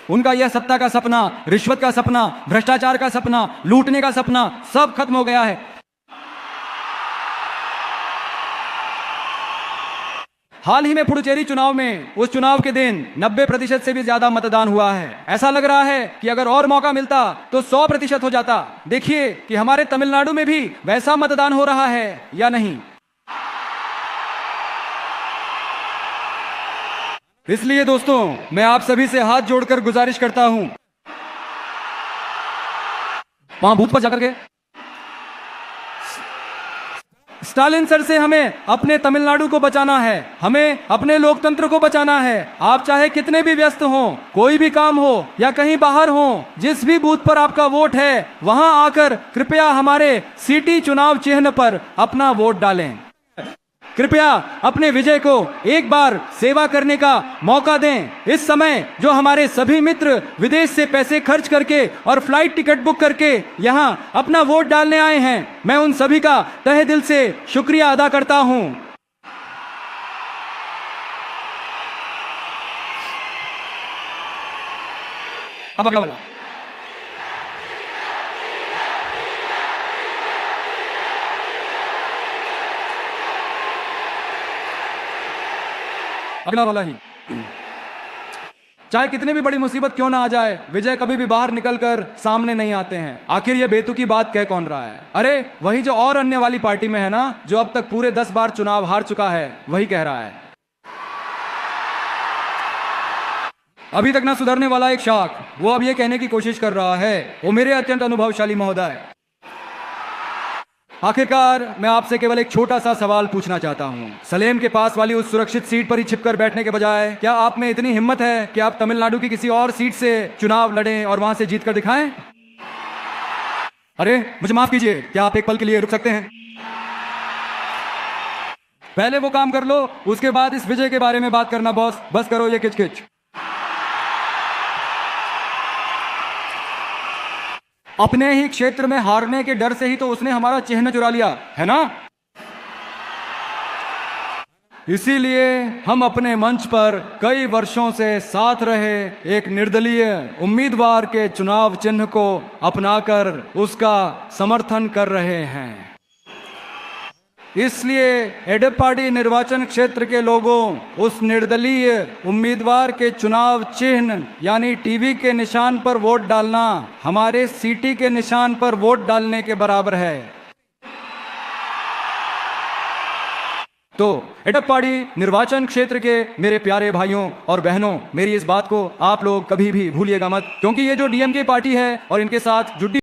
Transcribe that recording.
उनका यह सत्ता का सपना, रिश्वत का सपना, भ्रष्टाचार का सपना, लूटने का सपना सब खत्म हो गया है। हाल ही में पुडुचेरी चुनाव में, उस चुनाव के दिन 90% से भी ज्यादा मतदान हुआ है। ऐसा लग रहा है कि अगर और मौका मिलता तो 100% हो जाता। देखिए कि हमारे तमिलनाडु में भी वैसा मतदान हो रहा है या नहीं। इसलिए दोस्तों, मैं आप सभी से हाथ जोड़कर गुजारिश करता हूं, वहां बूथ पर जाकर के स्टालिन सर से हमें अपने तमिलनाडु को बचाना है, हमें अपने लोकतंत्र को बचाना है। आप चाहे कितने भी व्यस्त हो, कोई भी काम हो या कहीं बाहर हो, जिस भी बूथ पर आपका वोट है वहां आकर कृपया हमारे सिटी चुनाव चिन्ह पर अपना वोट डालें। कृपया अपने विजय को एक बार सेवा करने का मौका दें। इस समय जो हमारे सभी मित्र विदेश से पैसे खर्च करके और फ्लाइट टिकट बुक करके यहां अपना वोट डालने आए हैं, मैं उन सभी का तहे दिल से शुक्रिया अदा करता हूं। अब अगला वाला। अगला वाला ही। चाहे कितनी भी बड़ी मुसीबत क्यों ना आ जाए, विजय कभी भी बाहर निकलकर सामने नहीं आते हैं। आखिर ये बेतुकी बात कह कौन रहा है? अरे वही जो और अन्य वाली पार्टी में है ना, जो अब तक पूरे 10 बार चुनाव हार चुका है, वही कह रहा है। अभी तक ना सुधरने वाला एक शाख, वो अब ये कहने की कोशिश कर रहा है, वो मेरे अत्यंत अनुभवशाली महोदय। आखिरकार मैं आपसे केवल एक छोटा सा सवाल पूछना चाहता हूं। सलेम के पास वाली उस सुरक्षित सीट पर ही छिपकर बैठने के बजाय क्या आप में इतनी हिम्मत है कि आप तमिलनाडु की किसी और सीट से चुनाव लड़ें और वहां से जीत कर दिखाएं? अरे मुझे माफ कीजिए, क्या आप एक पल के लिए रुक सकते हैं? पहले वो काम कर लो, उसके बाद इस विजय के बारे में बात करना बॉस। बस करो ये किचकिच। अपने ही क्षेत्र में हारने के डर से ही तो उसने हमारा चिन्ह चुरा लिया है ना। इसीलिए हम अपने मंच पर कई वर्षों से साथ रहे एक निर्दलीय उम्मीदवार के चुनाव चिन्ह को अपनाकर उसका समर्थन कर रहे हैं। इसलिए एडप्पाडी निर्वाचन क्षेत्र के लोगों, उस निर्दलीय उम्मीदवार के चुनाव चिन्ह यानी टीवी के निशान पर वोट डालना हमारे सीटी के निशान पर वोट डालने के बराबर है। तो एडप्पाडी निर्वाचन क्षेत्र के मेरे प्यारे भाइयों और बहनों, मेरी इस बात को आप लोग कभी भी भूलिएगा मत, क्योंकि ये जो डीएमके पार्टी है और इनके साथ जुड़ी